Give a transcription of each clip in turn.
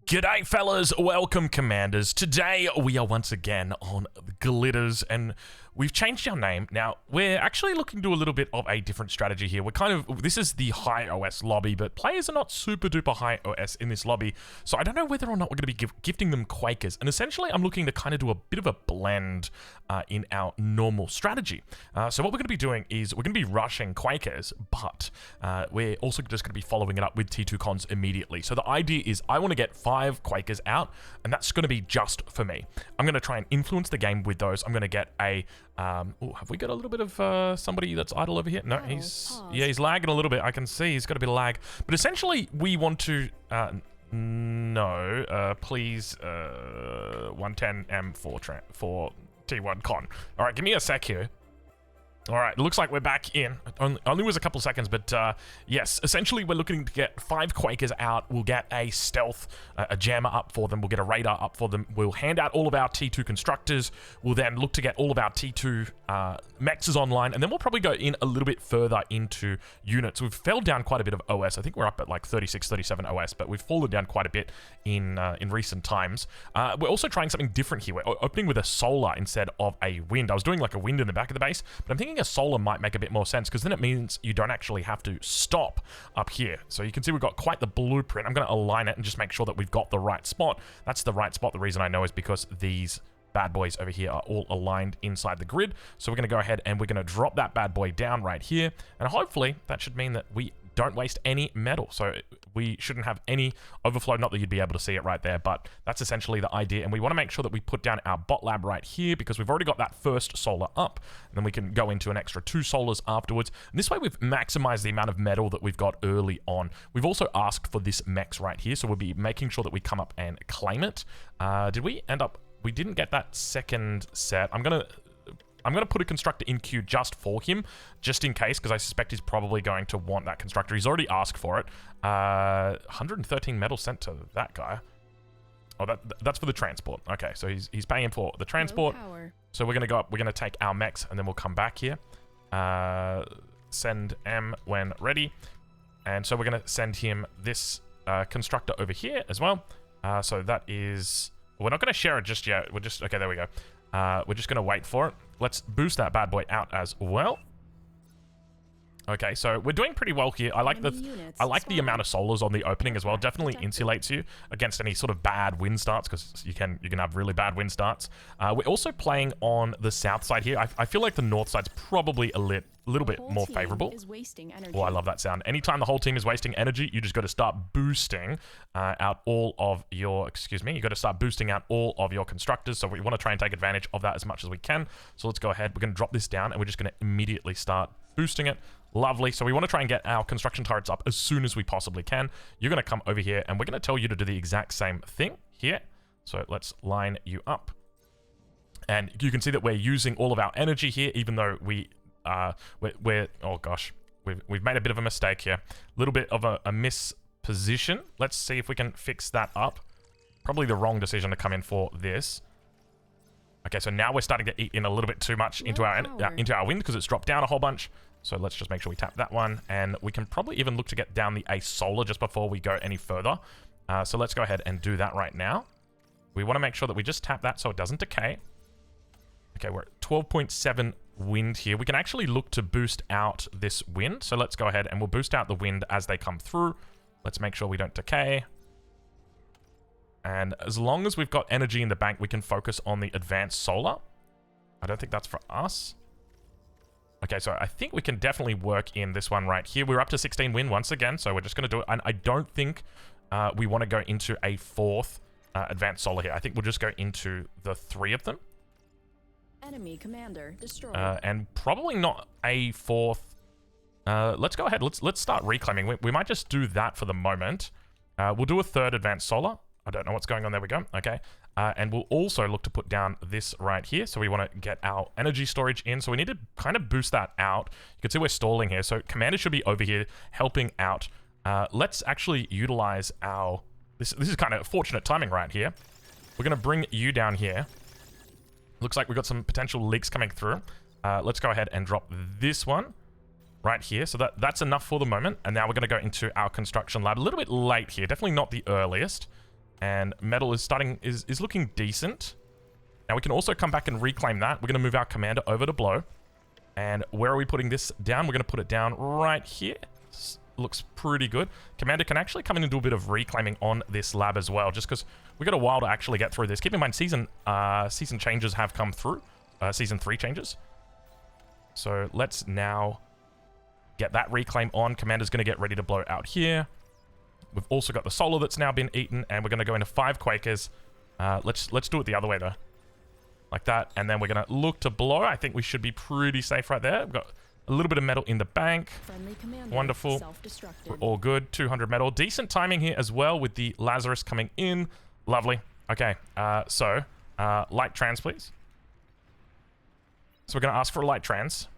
G'day fellas, welcome commanders. Today we are once again on Glitters and we've changed our name. Now, we're actually looking to do a little bit of a different strategy here. This is the high OS lobby, but players are not super duper high OS in this lobby. So I don't know whether or not we're going to be gifting them Quakers. And essentially I'm looking to kind of do a bit of a blend in our normal strategy. So what we're going to be doing is we're going to be rushing Quakers, but we're also just going to be following it up with T2 cons immediately. So the idea is I want to get 5 Quakers out, and that's going to be just for me. I'm going to try and influence the game with those. I'm going to get a oh, have we got a little bit of somebody that's idle over here? No, he's lagging a little bit. I can see he's got a bit of lag. But essentially, we want to please 110M for T1 con. All right, give me a sec here. All right, it looks like we're back in. Only was a couple seconds, but yes, essentially we're looking to get 5 Quakers out. We'll get a stealth, a jammer up for them. We'll get a radar up for them. We'll hand out all of our T2 constructors. We'll then look to get all of our T2 mexes online, and then we'll probably go in a little bit further into units. We've fell down quite a bit of OS. I think we're up at like 36, 37 OS, but we've fallen down quite a bit in recent times. We're also trying something different here. We're opening with a solar instead of a wind. I was doing like a wind in the back of the base, but I'm thinking a solar might make a bit more sense because then it means you don't actually have to stop up here. So you can see we've got quite the blueprint. I'm going to align it and just make sure that we've got the right spot. That's the right spot. The reason I know is because these bad boys over here are all aligned inside the grid. So we're going to go ahead and we're going to drop that bad boy down right here. And hopefully that should mean that we don't waste any metal. So we shouldn't have any overflow. Not that you'd be able to see it right there, but that's essentially the idea. And we want to make sure that we put down our bot lab right here because we've already got that first solar up. And then we can go into an extra 2 solars afterwards. And this way we've maximized the amount of metal that we've got early on. We've also asked for this mex right here. So we'll be making sure that we come up and claim it. Did we end up... We didn't get that second set. I'm gonna put a constructor in queue just for him, just in case, because I suspect he's probably going to want that constructor. He's already asked for it. 113 metal sent to that guy. Oh, that's for the transport. Okay, so he's paying for the transport. So we're gonna go up. We're gonna take our mechs, and then we'll come back here. Send M when ready, and so we're gonna send him this constructor over here as well. So that is. We're not going to share it just yet. We're just... Okay, there we go. We're just going to wait for it. Let's boost that bad boy out as well. Okay, so we're doing pretty well here. I like the amount of solars on the opening as well. Definitely insulates you against any sort of bad wind starts because you can have really bad wind starts. We're also playing on the south side here. I feel like the north side's probably a little bit more favorable. Oh, I love that sound. Anytime the whole team is wasting energy, you just got to start boosting out all of your... Excuse me. You got to start boosting out all of your constructors. So we want to try and take advantage of that as much as we can. So let's go ahead. We're going to drop this down and we're just going to immediately start boosting it. Lovely. So we want to try and get our construction turrets up as soon as we possibly can. You're going to come over here and we're going to tell you to do the exact same thing here. So let's line you up. And you can see that we're using all of our energy here, even though we're oh gosh, we've made a bit of a mistake here. A little bit of a misposition. Let's see if we can fix that up. Probably the wrong decision to come in for this. Okay, so now we're starting to eat in a little bit too much into our wind because it's dropped down a whole bunch. So let's just make sure we tap that one, and we can probably even look to get down the A solar just before we go any further. So let's go ahead and do that right now. We want to make sure that we just tap that so it doesn't decay. Okay, we're at 12.7 wind here. We can actually look to boost out this wind. So let's go ahead and we'll boost out the wind as they come through. Let's make sure we don't decay. And as long as we've got energy in the bank, we can focus on the advanced solar. I don't think that's for us. Okay, so I think we can definitely work in this one right here. We're up to 16 wind once again, so we're just going to do it. And I don't think we want to go into a 4th advanced solar here. I think we'll just go into the 3 of them. Enemy commander destroyed. And probably not a 4th. Let's go ahead. Let's start reclaiming. We might just do that for the moment. We'll do a 3rd advanced solar. I don't know what's going on. There we go. Okay. And we'll also look to put down this right here. So we want to get our energy storage in. So we need to kind of boost that out. You can see we're stalling here. So commander should be over here helping out. Let's actually utilize our... This is kind of fortunate timing right here. We're going to bring you down here. Looks like we've got some potential leaks coming through. Let's go ahead and drop this one right here. So that's enough for the moment. And now we're going to go into our construction lab. A little bit late here. Definitely not the earliest. And metal is looking decent. Now we can also come back and reclaim that. We're going to move our commander over to blow. And where are we putting this down? We're going to put it down right here. Looks pretty good. Commander can actually come in and do a bit of reclaiming on this lab as well, just because we got a while to actually get through this. Keep in mind, season changes have come through. Season 3 changes. So let's now get that reclaim on. Commander's going to get ready to blow out here. We've also got the solar that's now been eaten, and we're going to go into 5 Quakers. Let's do it the other way, though. Like that, and then we're going to look to blow. I think we should be pretty safe right there. We've got a little bit of metal in the bank. Wonderful. We're all good. 200 metal. Decent timing here as well with the Lazarus coming in. Lovely. Okay, so light trans, please. So we're going to ask for a light trans.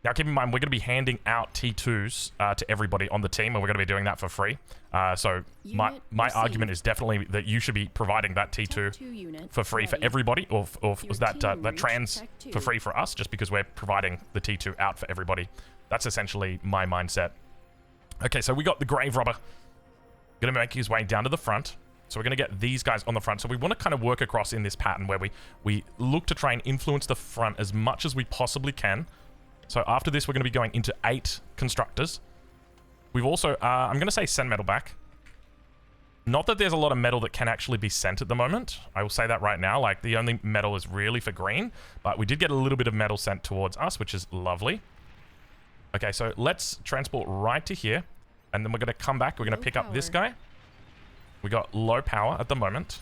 Now, keep in mind, we're going to be handing out T2s to everybody on the team, and we're going to be doing that for free. So my argument is definitely that you should be providing that T2 for free for everybody, or was that trans for free for us, just because we're providing the T2 out for everybody. That's essentially my mindset. Okay, so we got the Grave Robber. Going to make his way down to the front. So we're going to get these guys on the front. So we want to kind of work across in this pattern where we look to try and influence the front as much as we possibly can. So after this, we're going to be going into 8 constructors. We've also, I'm going to say send metal back. Not that there's a lot of metal that can actually be sent at the moment. I will say that right now. Like, the only metal is really for green. But we did get a little bit of metal sent towards us, which is lovely. Okay, so let's transport right to here. And then we're going to come back. We're going to pick up this guy. We got low power at the moment.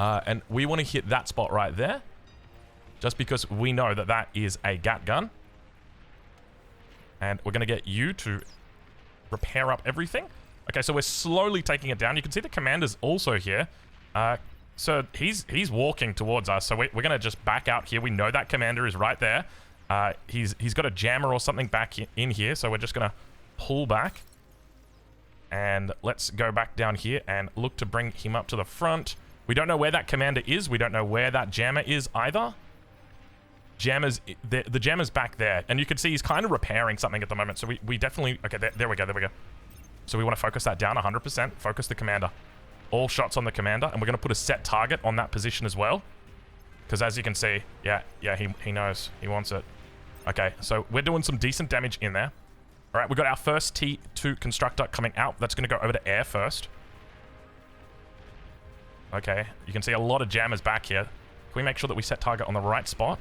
And we want to hit that spot right there. Just because we know that that is a GAT gun. And we're going to get you to repair up everything. Okay, so we're slowly taking it down. You can see the commander's also here. So he's walking towards us. So we're going to just back out here. We know that commander is right there. He's got a jammer or something back in here. So we're just going to pull back. And let's go back down here and look to bring him up to the front. We don't know where that commander is. We don't know where that jammer is either. The jammer's back there, and you can see he's kind of repairing something at the moment, so we definitely... Okay, there we go. So we want to focus that down 100%. Focus the commander. All shots on the commander, and we're going to put a set target on that position as well, because as you can see, yeah, he knows. He wants it. Okay, so we're doing some decent damage in there. All right, we've got our first T2 constructor coming out. That's going to go over to air first. Okay, you can see a lot of jammers back here. Can we make sure that we set target on the right spot?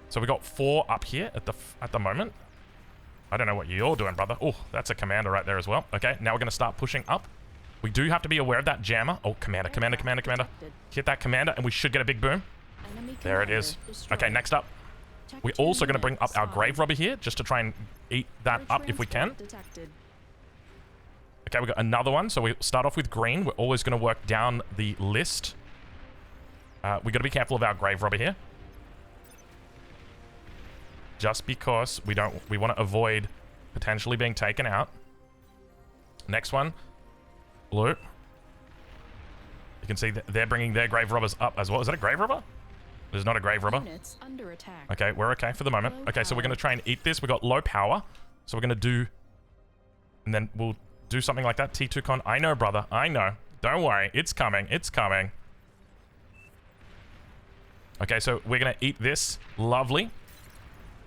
So we got 4 up here at the moment. I don't know what you're doing, brother. Oh, that's a commander right there as well. Okay, now we're going to start pushing up. We do have to be aware of that jammer. Oh, commander. Hit that commander, and we should get a big boom. There it is. Okay, next up. We're also going to bring up our Grave Robber here, just to try and eat that up if we can. Okay, we got another one. So we start off with green. We're always going to work down the list. We got to be careful of our Grave Robber here. Just because we want to avoid potentially being taken out. Next one, blue. You can see that they're bringing their Grave Robbers up as well. Is that a Grave Robber? There's not a Grave Robber. Under attack. Okay, we're okay for the moment. Okay, so we're going to try and eat this. We got low power, so we're going to do, and then we'll do something like that. T2 con. I know, brother. I know. Don't worry. It's coming. It's coming. Okay, so we're going to eat this. Lovely.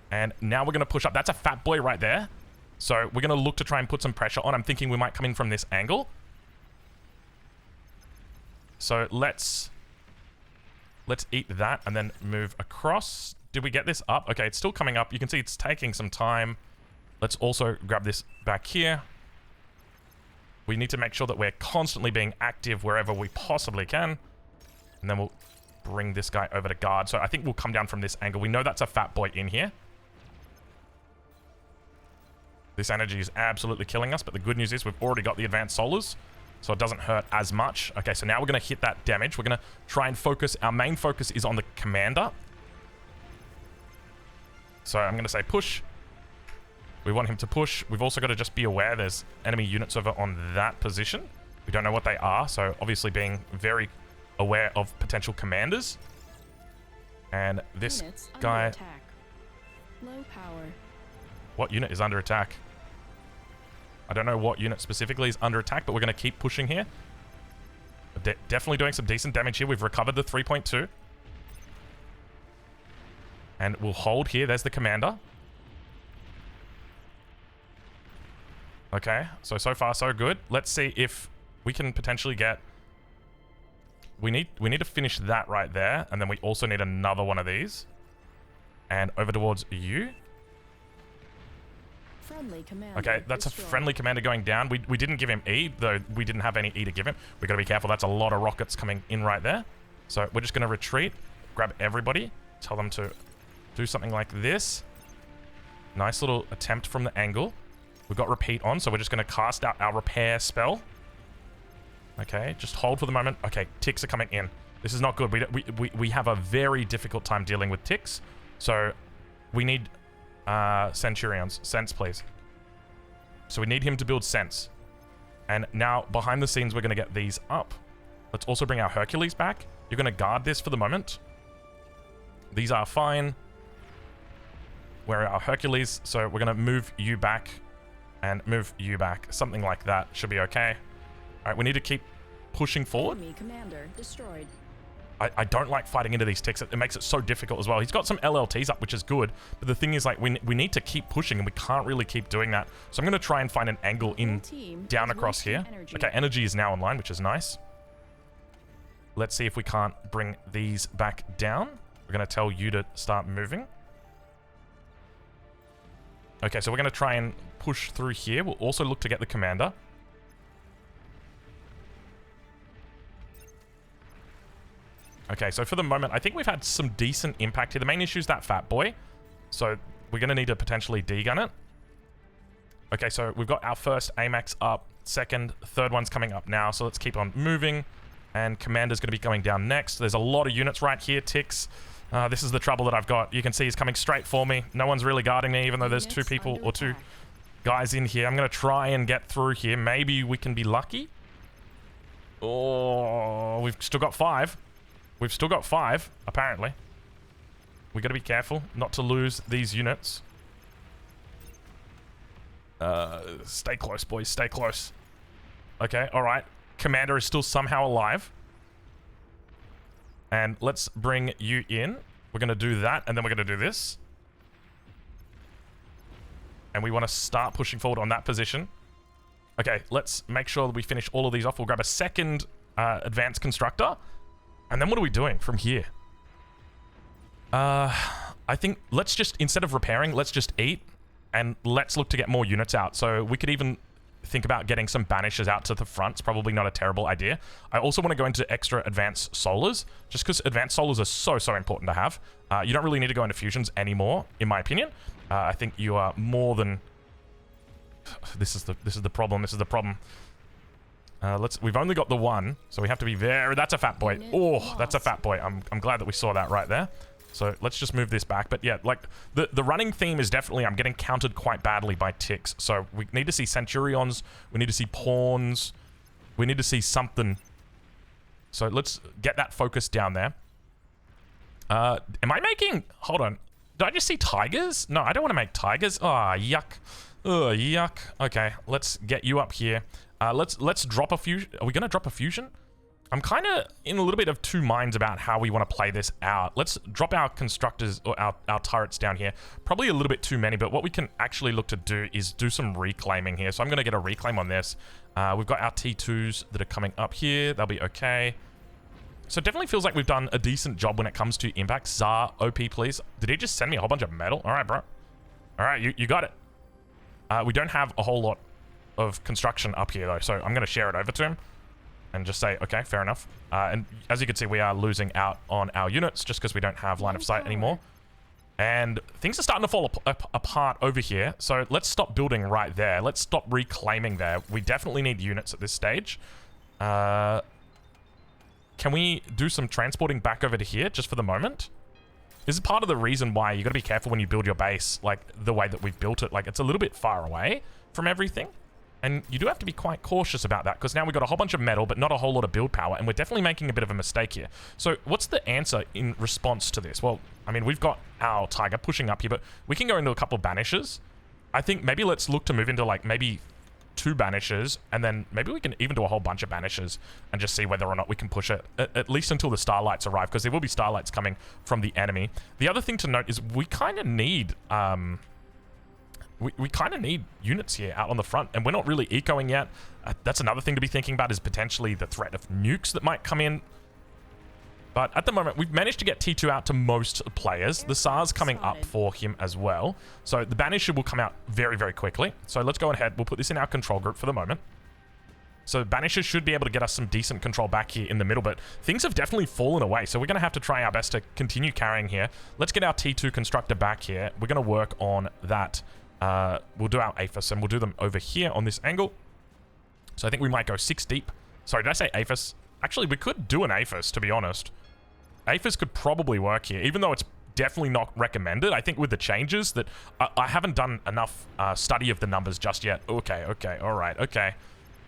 And now we're going to push up. That's a Fatboy right there. So we're going to look to try and put some pressure on. I'm thinking we might come in from this angle. So let's eat that and then move across. Did we get this up? Okay, it's still coming up. You can see it's taking some time. Let's also grab this back here. We need to make sure that we're constantly being active wherever we possibly can. And then we'll bring this guy over to guard. So I think we'll come down from this angle. We know that's a Fatboy in here. This energy is absolutely killing us, but the good news is we've already got the advanced solars, so it doesn't hurt as much. Okay, so now we're going to hit that damage. We're going to try and focus. Our main focus is on the commander. So I'm going to say push. We want him to push. We've also got to just be aware there's enemy units over on that position. We don't know what they are, so obviously being very aware of potential commanders. And this guy... Low power. What unit is under attack? I don't know what unit specifically is under attack, but we're going to keep pushing here. definitely doing some decent damage here. We've recovered the 3.2. And we'll hold here. There's the commander. Okay, so far so good. Let's see if we can potentially get... We need to finish that right there, and then we also need another one of these. And over towards you. Friendly commander Okay, that's destroyed. a friendly commander going down. We didn't give him E, though we didn't have any E to give him. We gotta be careful. That's a lot of rockets coming in right there. So we're just gonna retreat, grab everybody, tell them to do something like this. Nice little attempt from the angle. We've got repeat on, so we're just gonna cast out our repair spell. Okay, just hold for the moment. Okay, ticks are coming in. This is not good. We have a very difficult time dealing with ticks. So we need Centurions. Sense, please. So we need him to build sense. And now, behind the scenes, we're going to get these up. Let's also bring our Hercules back. You're going to guard this for the moment. These are fine. Where are our Hercules? So we're going to move you back and move you back. Something like that should be okay. All right, we need to keep pushing forward. Enemy commander destroyed. I don't like fighting into these ticks. It makes it so difficult as well. He's got some LLTs up, which is good. But the thing is, like, we need to keep pushing, and we can't really keep doing that. So I'm going to try and find an angle in down across here. Okay, energy is now online, which is nice. Let's see if we can't bring these back down. We're going to tell you to start moving. Okay, so we're going to try and push through here. We'll also look to get the commander. Okay, so for the moment, I think we've had some decent impact here. The main issue is that Fatboy. So we're going to need to potentially degun it. Okay, so we've got our first AMAX up. Second, third one's coming up now. So let's keep on moving. And commander's going to be going down next. There's a lot of units right here, ticks. This is the trouble that I've got. You can see he's coming straight for me. No one's really guarding me, even though there's two people or two guys in here. I'm going to try and get through here. Maybe we can be lucky. Oh, we've still got 5. We've still got 5, apparently. We got to be careful not to lose these units. Stay close, boys. Stay close. Okay, all right. Commander is still somehow alive. And let's bring you in. We're going to do that, and then we're going to do this. And we want to start pushing forward on that position. Okay, let's make sure that we finish all of these off. We'll grab a second advanced constructor. And then what are we doing from here? I think let's just, instead of repairing, let's just eat. And let's look to get more units out. So we could even think about getting some banishers out to the front. It's probably not a terrible idea. I also want to go into extra advanced solars, just because advanced solars are so important to have. You don't really need to go into fusions anymore, in my opinion. I think you are more than... This is the problem. This is the problem. We've only got the one, so we have to be very... That's a Fatboy. Oh, that's a Fatboy. I'm glad that we saw that right there. So let's just move this back. But yeah, like the running theme is definitely I'm getting countered quite badly by ticks. So we need to see Centurions. We need to see Pawns. We need to see something. So let's get that focus down there. Am I making... Hold on. Did I just see tigers? No, I don't want to make tigers. Ah, yuck. Ugh, yuck. Okay, let's get you up here. Let's drop a fusion. Are we going to drop a fusion? I'm kind of in a little bit of two minds about how we want to play this out. Let's drop our constructors or our turrets down here. Probably a little bit too many, but what we can actually look to do is do some reclaiming here. So I'm going to get a reclaim on this. We've got our T2s that are coming up here. They'll be okay. So it definitely feels like we've done a decent job when it comes to impact. Tsar, OP, please. Did he just send me a whole bunch of metal? All right, bro. All right, you got it. We don't have a whole lot of construction up here, though, so I'm going to share it over to him. And just say, okay, fair enough. And as you can see, we are losing out on our units just because we don't have line of sight anymore. And things are starting to fall apart over here. So let's stop building right there. Let's stop reclaiming there. We definitely need units at this stage. Can we do some transporting back over to here just for the moment? This is part of the reason why you got to be careful when you build your base, like the way that we've built it. Like it's a little bit far away from everything. And you do have to be quite cautious about that because now we've got a whole bunch of metal, but not a whole lot of build power. And we're definitely making a bit of a mistake here. So what's the answer in response to this? Well, I mean, we've got our tiger pushing up here, but we can go into a couple of banishers. I think maybe let's look to move into like maybe 2 banishes, and then maybe we can even do a whole bunch of banishes and just see whether or not we can push it, at least until the starlights arrive, because there will be starlights coming from the enemy. The other thing to note is we kind of need, we kind of need units here out on the front, and we're not really ecoing yet. That's another thing to be thinking about, is potentially the threat of nukes that might come in. But at the moment, we've managed to get T2 out to most players. The SAR's coming up for him as well. So the Banisher will come out very, very quickly. So let's go ahead. We'll put this in our control group for the moment. So Banisher should be able to get us some decent control back here in the middle, but things have definitely fallen away. So we're going to have to try our best to continue carrying here. Let's get our T2 constructor back here. We're going to work on that. We'll do our APHIS, and we'll do them over here on this angle. So I think we might go 6 deep. Sorry, did I say APHIS? Actually, we could do an APHIS, to be honest. APHIS could probably work here, even though it's definitely not recommended. I think with the changes that I haven't done enough study of the numbers just yet. Okay, all right, okay.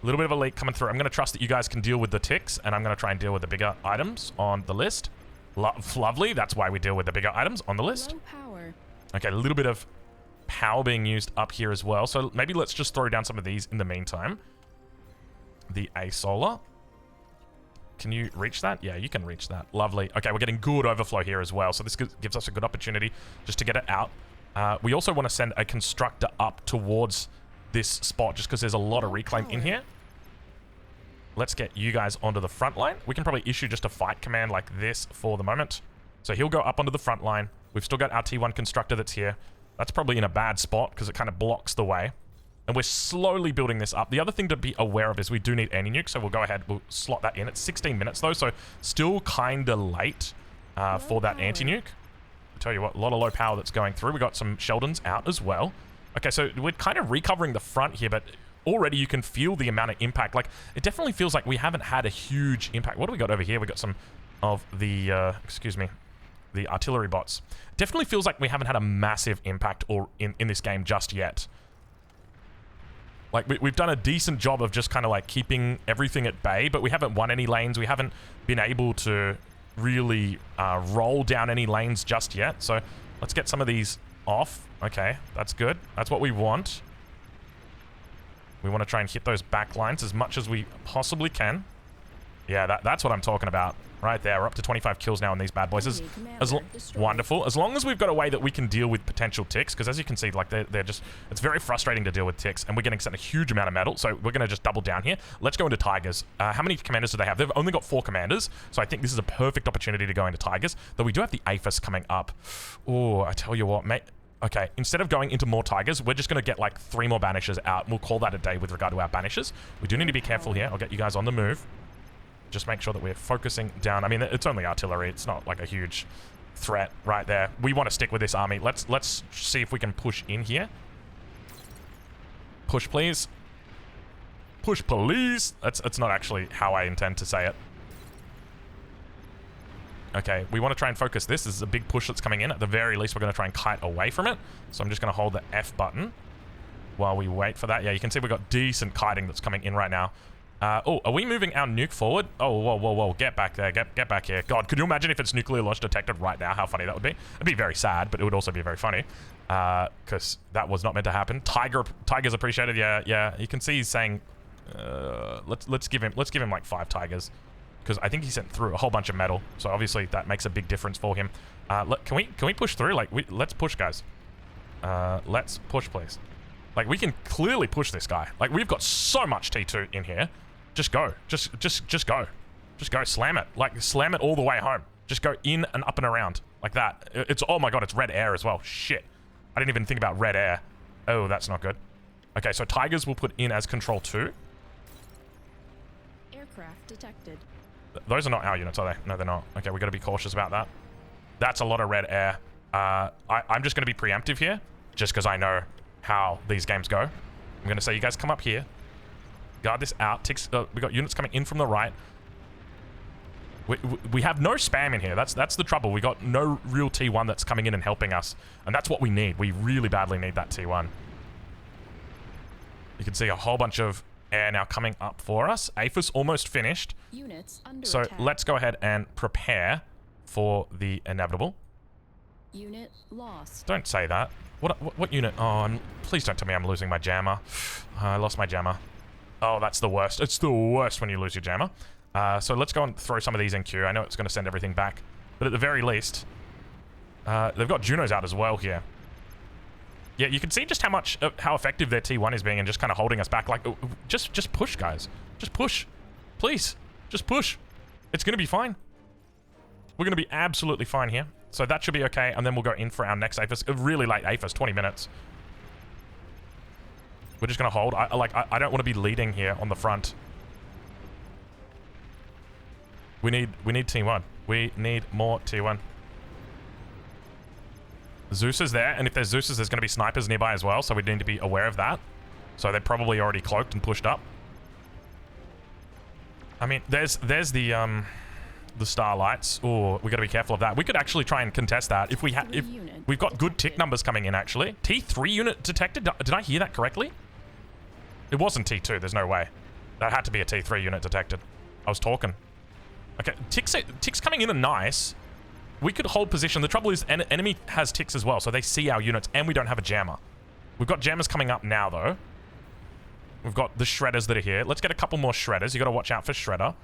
A little bit of a leak coming through. I'm going to trust that you guys can deal with the ticks, and I'm going to try and deal with the bigger items on the list. Lovely. That's why we deal with the bigger items on the list. Low power. Okay, a little bit of power being used up here as well. So maybe let's just throw down some of these in the meantime. The A-Solar. Can you reach that? Yeah, you can reach that. Lovely. Okay, we're getting good overflow here as well. So this gives us a good opportunity just to get it out. We also want to send a constructor up towards this spot just because there's a lot of reclaim in here. Let's get you guys onto the front line. We can probably issue just a fight command like this for the moment. So he'll go up onto the front line. We've still got our T1 constructor that's here. That's probably in a bad spot because it kind of blocks the way. And we're slowly building this up. The other thing to be aware of is we do need anti-nuke, so we'll go ahead, we'll slot that in. It's 16 minutes though, so still kind of late for that anti-nuke. I'll tell you what, a lot of low power that's going through. We got some Sheldons out as well. Okay, so we're kind of recovering the front here, but already you can feel the amount of impact. Like, it definitely feels like we haven't had a huge impact. What do we got over here? We got some of the, excuse me, the artillery bots. Definitely feels like we haven't had a massive impact in this game just yet. Like, we've done a decent job of just kind of like keeping everything at bay, but we haven't won any lanes. We haven't been able to really roll down any lanes just yet. So let's get some of these off. Okay, that's good. That's what we want. We want to try and hit those back lines as much as we possibly can. Yeah, that's what I'm talking about. Right there, we're up to 25 kills now on these bad boys. Wonderful. As long as we've got a way that we can deal with potential ticks, because as you can see, like they're just, it's very frustrating to deal with ticks, and we're getting sent a huge amount of metal, so we're going to just double down here. Let's go into Tigers. How many commanders do they have? They've only got 4 commanders, so I think this is a perfect opportunity to go into Tigers, though we do have the APHIS coming up. Oh, I tell you what, mate. Okay, instead of going into more Tigers, we're just going to get like 3 more Banishers out. We'll call that a day with regard to our Banishers. We do need to be careful here. I'll get you guys on the move. Just make sure that we're focusing down. I mean, it's only artillery. It's not like a huge threat right there. We want to stick with this army. Let's see if we can push in here. Push, please. Push, please. That's not actually how I intend to say it. Okay, we want to try and focus this. This is a big push that's coming in. At the very least, we're going to try and kite away from it. So I'm just going to hold the F button while we wait for that. Yeah, you can see we've got decent kiting that's coming in right now. Oh, are we moving our nuke forward? Oh, whoa. Get back there. Get back here. God, could you imagine if it's nuclear launch detected right now? How funny that would be. It'd be very sad, but it would also be very funny. Because that was not meant to happen. Tigers appreciated. Yeah. You can see he's saying, let's give him like 5 tigers. Because I think he sent through a whole bunch of metal. So obviously that makes a big difference for him. Can we push through? Like, let's push, guys. Let's push, please. Like, we can clearly push this guy. Like, we've got so much T2 in here. Just go. Just go. Just go. Slam it. Like, slam it all the way home. Just go in and up and around. Like that. It's, oh my god, it's red air as well. Shit. I didn't even think about red air. Oh, that's not good. Okay, so Tigers will put in as control 2. Aircraft detected. Those are not our units, are they? No, they're not. Okay, we got to be cautious about that. That's a lot of red air. I'm just going to be preemptive here, just because I know how these games go. I'm going to say, you guys come up here. Guard this out. We got units coming in from the right. We have no spam in here. That's the trouble. We got no real T1 that's coming in and helping us. And that's what we need. We really badly need that T1. You can see a whole bunch of air now coming up for us. APHIS almost finished. Units under so attack. let's go ahead and prepare for the inevitable. Unit lost. Don't say that. What unit? Oh, please don't tell me I'm losing my jammer. I lost my jammer. Oh, that's the worst. It's the worst when you lose your jammer. So let's go and throw some of these in queue. I know it's going to send everything back. But at the very least, they've got Junos out as well here. Yeah, you can see just how effective their T1 is being and just kind of holding us back. Like, just push, guys. Just push. Please. Just push. It's going to be fine. We're going to be absolutely fine here. So that should be okay. And then we'll go in for our next APHIS. A really late APHIS, 20 minutes. We're just going to hold. I don't want to be leading here on the front. We need T1. We need more T1. Zeus is there, and if there's Zeus's, there's going to be snipers nearby as well, so we need to be aware of that. So they're probably already cloaked and pushed up. I mean, there's the starlights. Oh, we got to be careful of that. We could actually try and contest that if we've got good tick numbers coming in. Actually, T3 unit detected. Did I hear that correctly? It wasn't T2. There's no way. That had to be a T3 unit detected. I was talking. Okay, ticks coming in are nice. We could hold position. The trouble is, enemy has ticks as well, so they see our units, and we don't have a jammer. We've got jammers coming up now, though. We've got the shredders that are here. Let's get a couple more shredders. You got to watch out for shredder.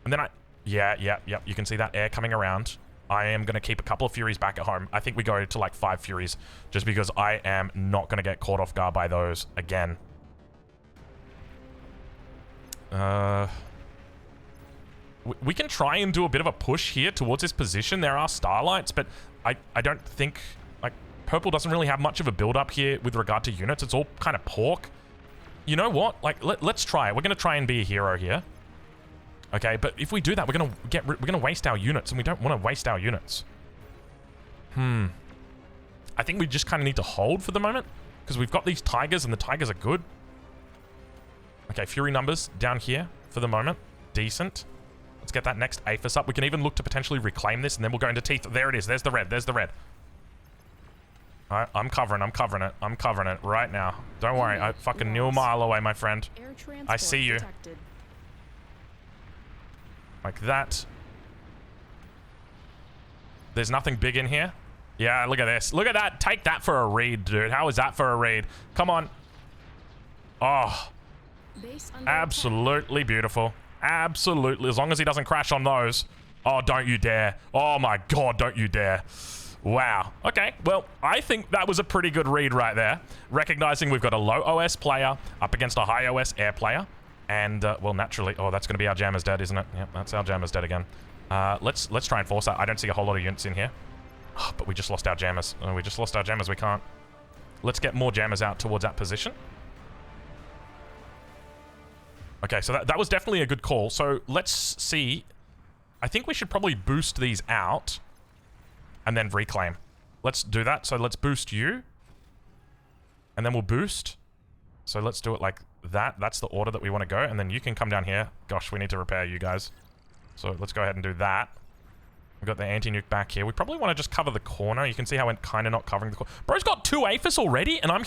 And then yeah. You can see that air coming around. I am going to keep a couple of Furies back at home. I think we go to like 5 Furies, just because I am not going to get caught off guard by those again. We can try and do a bit of a push here towards this position. There are starlights, but I don't think, like, purple doesn't really have much of a build-up here with regard to units. It's all kind of pork. You know what? Like, let's try it. We're going to try and be a hero here. Okay, but if we do that, we're going to waste our units, and we don't want to waste our units. I think we just kind of need to hold for the moment, because we've got these tigers, and the tigers are good. Okay, Fury numbers down here for the moment. Decent. Let's get that next APHIS up. We can even look to potentially reclaim this, and then we'll go into teeth. There it is. There's the red. There's the red. All right, I'm covering it. I'm covering it right now. Don't worry. I fucking knew a mile away, my friend. I see you. Detected. Like that. There's nothing big in here. Yeah, look at this. Look at that. Take that for a read, dude. How is that for a read? Come on. Oh. Absolutely beautiful. Absolutely. As long as he doesn't crash on those. Oh, don't you dare. Oh my god, don't you dare. Wow. Okay, well, I think that was a pretty good read right there. Recognizing we've got a low OS player up against a high OS air player. And, well, naturally... Oh, that's going to be our jammer's dead, isn't it? Yep, that's our jammer's dead again. Let's try and force that. I don't see a whole lot of units in here. Oh, but we just lost our jammers. Oh, we just lost our jammers. We can't. Let's get more jammers out towards that position. Okay, so that was definitely a good call. So let's see. I think we should probably boost these out and then reclaim. Let's do that. So let's boost you. And then we'll boost. So let's do it like that. That's the order that we want to go. And then you can come down here. Gosh, we need to repair you guys. So let's go ahead and do that. We've got the anti-nuke back here. We probably want to just cover the corner. You can see how we're kind of not covering the corner. Bro's got 2 APHIS already, and I'm...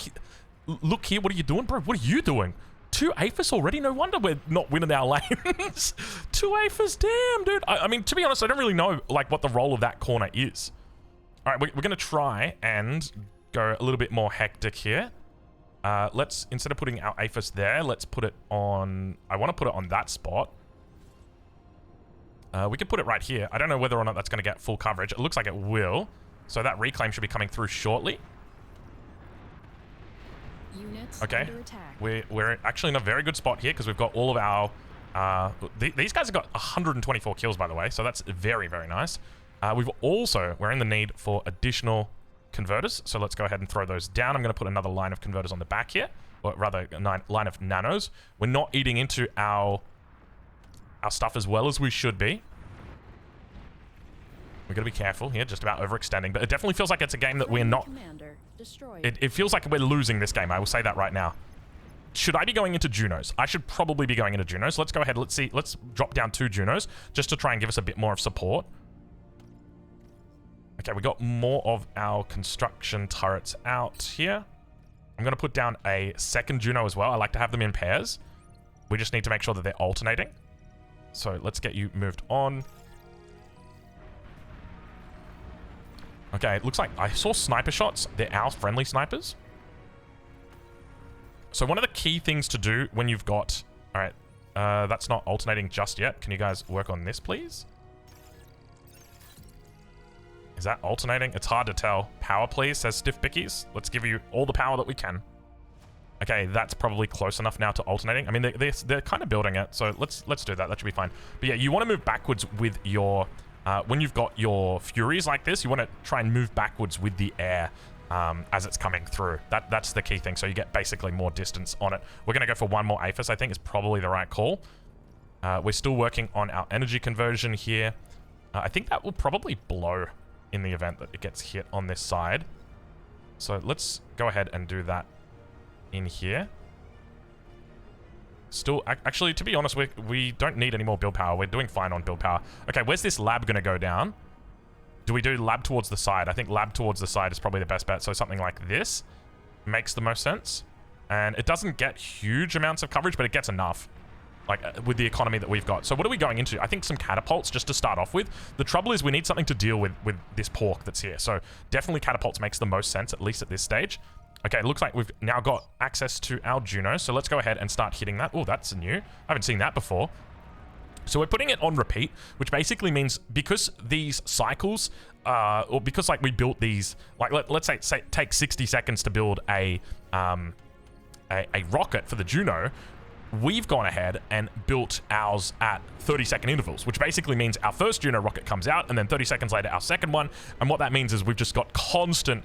Look here, what are you doing, bro? What are you doing? 2 APHIS already? No wonder we're not winning our lanes. 2 APHIS, damn, dude. I mean, to be honest, I don't really know, like, what the role of that corner is. All right, we're going to try and go a little bit more hectic here. Let's, instead of putting our APHIS there, let's put it on... I want to put it on that spot. We could put it right here. I don't know whether or not that's going to get full coverage. It looks like it will. So that reclaim should be coming through shortly. Units okay. under attack. We're actually in a very good spot here because we've got all of our... these guys have got 124 kills, by the way. So that's very, very nice. We're in the need for additional converters. So let's go ahead and throw those down. I'm going to put another line of converters on the back here. Or rather, a line of nanos. We're not eating into our stuff as well as we should be. We're going to be careful here, just about overextending. But it definitely feels like it's a game that we're not... It feels like we're losing this game. I will say that right now. Should I be going into Junos? I should probably be going into Junos. Let's go ahead. Let's see. Let's drop down 2 Junos just to try and give us a bit more of support. Okay, we got more of our construction turrets out here. I'm going to put down a second Juno as well. I like to have them in pairs. We just need to make sure that they're alternating. So let's get you moved on. Okay, it looks like I saw sniper shots. They're our friendly snipers. So one of the key things to do when you've got... All right, that's not alternating just yet. Can you guys work on this, please? Is that alternating? It's hard to tell. Power, please, says Stiff Bickies. Let's give you all the power that we can. Okay, that's probably close enough now to alternating. I mean, they're kind of building it, so let's do that. That should be fine. But yeah, you want to move backwards with your... when you've got your Furies like this, you want to try and move backwards with the air as it's coming through. That's the key thing, so you get basically more distance on it. We're going to go for one more APHIS, I think, is probably the right call. We're still working on our energy conversion here. I think that will probably blow in the event that it gets hit on this side. So let's go ahead and do that in here. Still, actually, to be honest, we don't need any more build power. We're doing fine on build power. Okay, where's this lab going to go down? Do we do lab towards the side? I think lab towards the side is probably the best bet. So something like this makes the most sense. And it doesn't get huge amounts of coverage, but it gets enough. Like, with the economy that we've got. So what are we going into? I think some catapults just to start off with. The trouble is we need something to deal with this pork that's here. So definitely catapults makes the most sense, at least at this stage. Okay, it looks like we've now got access to our Juno. So let's go ahead and start hitting that. Oh, that's new. I haven't seen that before. So we're putting it on repeat, which basically means because these cycles, or because like we built these, like let's say take 60 seconds to build a rocket for the Juno, we've gone ahead and built ours at 30-second intervals, which basically means our first Juno rocket comes out, and then 30 seconds later, our second one. And what that means is we've just got constant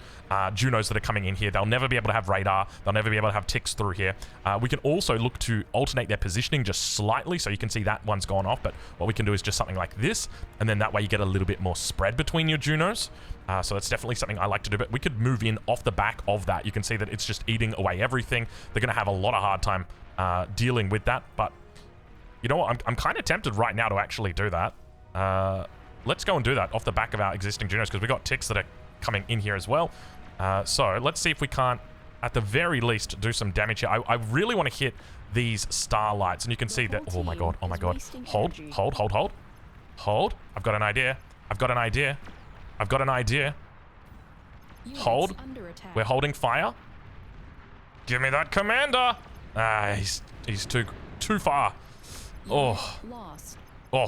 Junos that are coming in here. They'll never be able to have radar. They'll never be able to have ticks through here. We can also look to alternate their positioning just slightly, so you can see that one's gone off. But what we can do is just something like this, and then that way you get a little bit more spread between your Junos. So that's definitely something I like to do, but we could move in off the back of that. You can see that it's just eating away everything. They're going to have a lot of hard time dealing with that, but you know what? I'm kind of tempted right now to actually do that. Let's go and do that off the back of our existing Junos, because we got ticks that are coming in here as well. So let's see if we can't, at the very least, do some damage here. I really want to hit these starlights, and you can see that. Oh my god! Oh my god! Hold! I've got an idea. I've got an idea. Hold. We're holding fire. Give me that commander. He's too far. Oh,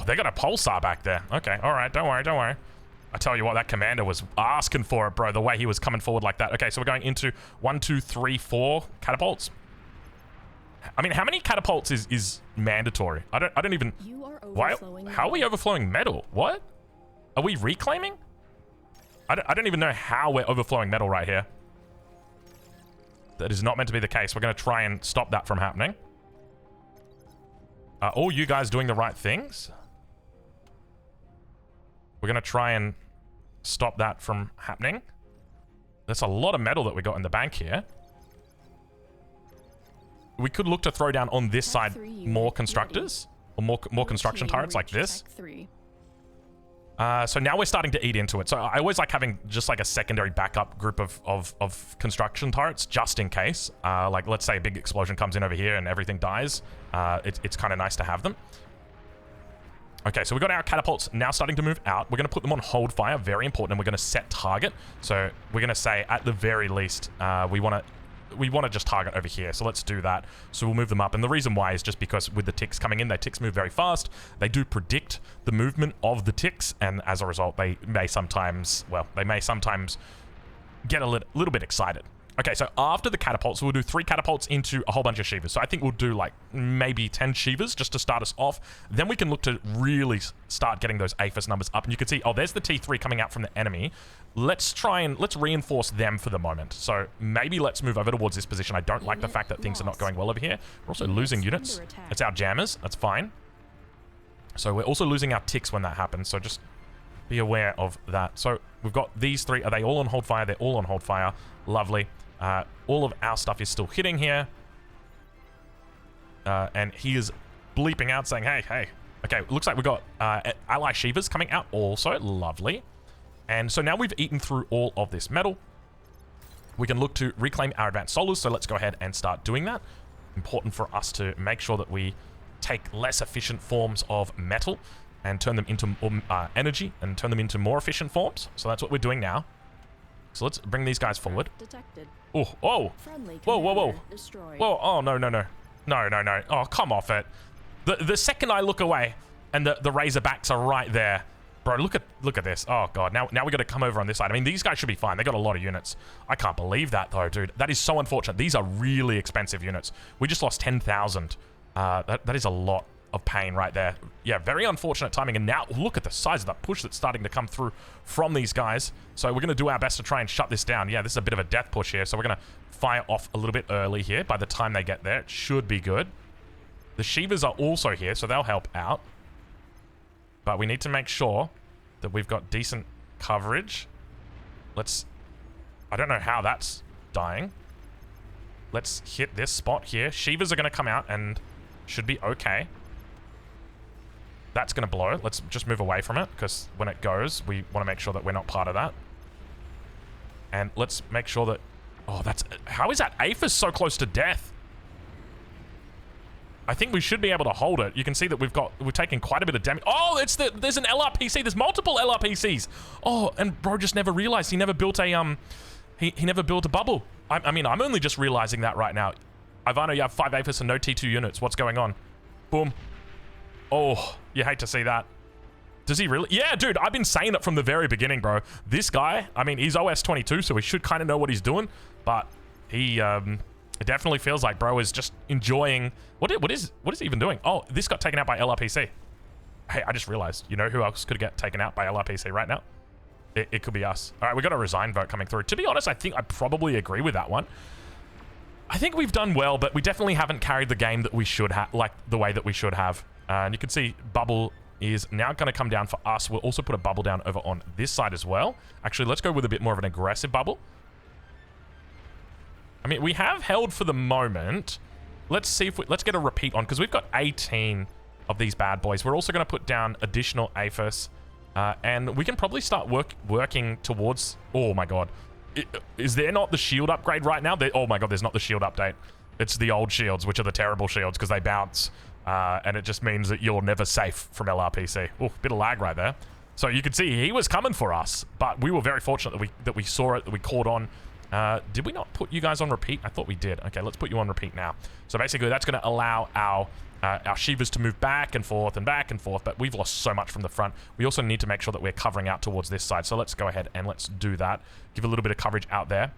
they got a pulsar back there. Okay, all right, don't worry. I tell you what, that commander was asking for it, bro, the way he was coming forward like that. Okay, so we're going into 1, 2, 3, 4 catapults. I mean, how many catapults is mandatory? I don't even... Why? How are we overflowing metal? What? Are we reclaiming? I don't even know how we're overflowing metal right here. That is not meant to be the case. We're going to try and stop that from happening. Are all you guys doing the right things? We're going to try and stop that from happening. There's a lot of metal that we got in the bank here. We could look to throw down on this side more constructors. Or more construction turrets like this. So now we're starting to eat into it. So I always like having just like a secondary backup group of construction turrets just in case. Like let's say a big explosion comes in over here and everything dies. It's kind of nice to have them. Okay, so we've got our catapults now starting to move out. We're going to put them on hold fire, very important, and we're going to set target. So we're going to say at the very least, we want to just target over here. So let's do that. So we'll move them up. And the reason why is just because with the ticks coming in, ticks move very fast. They do predict the movement of the ticks. And as a result, they may sometimes get a little bit excited. Okay, so after the catapults, we'll do 3 catapults into a whole bunch of Shivas. So I think we'll do like maybe 10 Shivas just to start us off. Then we can look to really start getting those APHIS numbers up. And you can see, oh, there's the T3 coming out from the enemy. Let's reinforce them for the moment. So maybe let's move over towards this position. I don't like the fact that things are not going well over here. We're also losing units. It's our jammers. That's fine. So we're also losing our ticks when that happens. So just be aware of that. So we've got these 3. Are they all on hold fire? They're all on hold fire. Lovely. All of our stuff is still hitting here. And he is bleeping out saying, hey. Okay, it looks like we've got ally Shivas coming out also. Lovely. And so now we've eaten through all of this metal. We can look to reclaim our advanced solars, so let's go ahead and start doing that. Important for us to make sure that we take less efficient forms of metal and turn them into energy and turn them into more efficient forms. So that's what we're doing now. So let's bring these guys forward. Detected. Oh, oh. Friendly Whoa, whoa, whoa. commander destroyed. Whoa, oh, no, no, no. No, no, no. Oh, come off it. The second I look away and the Razorbacks are right there. Bro, look at this. Oh, God. Now we got to come over on this side. I mean, these guys should be fine. They got a lot of units. I can't believe that, though, dude. That is so unfortunate. These are really expensive units. We just lost 10,000. That is a lot of pain right there. Yeah, very unfortunate timing. And now look at the size of that push that's starting to come through from these guys. So we're going to do our best to try and shut this down. Yeah, this is a bit of a death push here. So we're going to fire off a little bit early here. By the time they get there, it should be good. The Shivas are also here, so they'll help out. But we need to make sure that we've got decent coverage. I don't know how that's dying. Let's hit this spot here. Shivas are going to come out and should be okay. That's going to blow. Let's just move away from it, because when it goes, we want to make sure that we're not part of that. And let's make sure that... Oh, that's... How is that Aphis so close to death? I think we should be able to hold it. You can see that we've taken quite a bit of damage. Oh, there's an LRPC. There's multiple LRPCs. Oh, and bro just never realized he never built a he never built a bubble. I mean, I'm only just realizing that right now. Ivano, you have 5 Aphis and no T2 units. What's going on? Boom. Oh, you hate to see that. Does he really? Yeah, dude, I've been saying it from the very beginning, bro. This guy, I mean, he's OS 22, so he should kind of know what he's doing, but he it definitely feels like bro is just enjoying... What is he even doing? Oh, this got taken out by LRPC. Hey, I just realized, you know who else could get taken out by LRPC right now? It could be us. All right, we got a resign vote coming through. To be honest, I think I probably agree with that one. I think we've done well, but we definitely haven't carried the game that we should have, like the way that we should have. And you can see bubble is now going to come down for us. We'll also put a bubble down over on this side as well. Actually, let's go with a bit more of an aggressive bubble. I mean, we have held for the moment. Let's see if let's get a repeat on, because we've got 18 of these bad boys. We're also going to put down additional Aphis, and we can probably start working towards... Oh my god. Is there not the shield upgrade right now? Oh my god, there's not the shield update. It's the old shields, which are the terrible shields because they bounce, and it just means that you're never safe from LRPC. Oh, bit of lag right there. So you can see he was coming for us, but we were very fortunate that we saw it, that we caught on. Did we not put you guys on repeat? I thought we did. Okay, let's put you on repeat now. So basically, that's going to allow our Shivas to move back and forth, but we've lost so much from the front. We also need to make sure that we're covering out towards this side. So let's go ahead and let's do that. Give a little bit of coverage out there.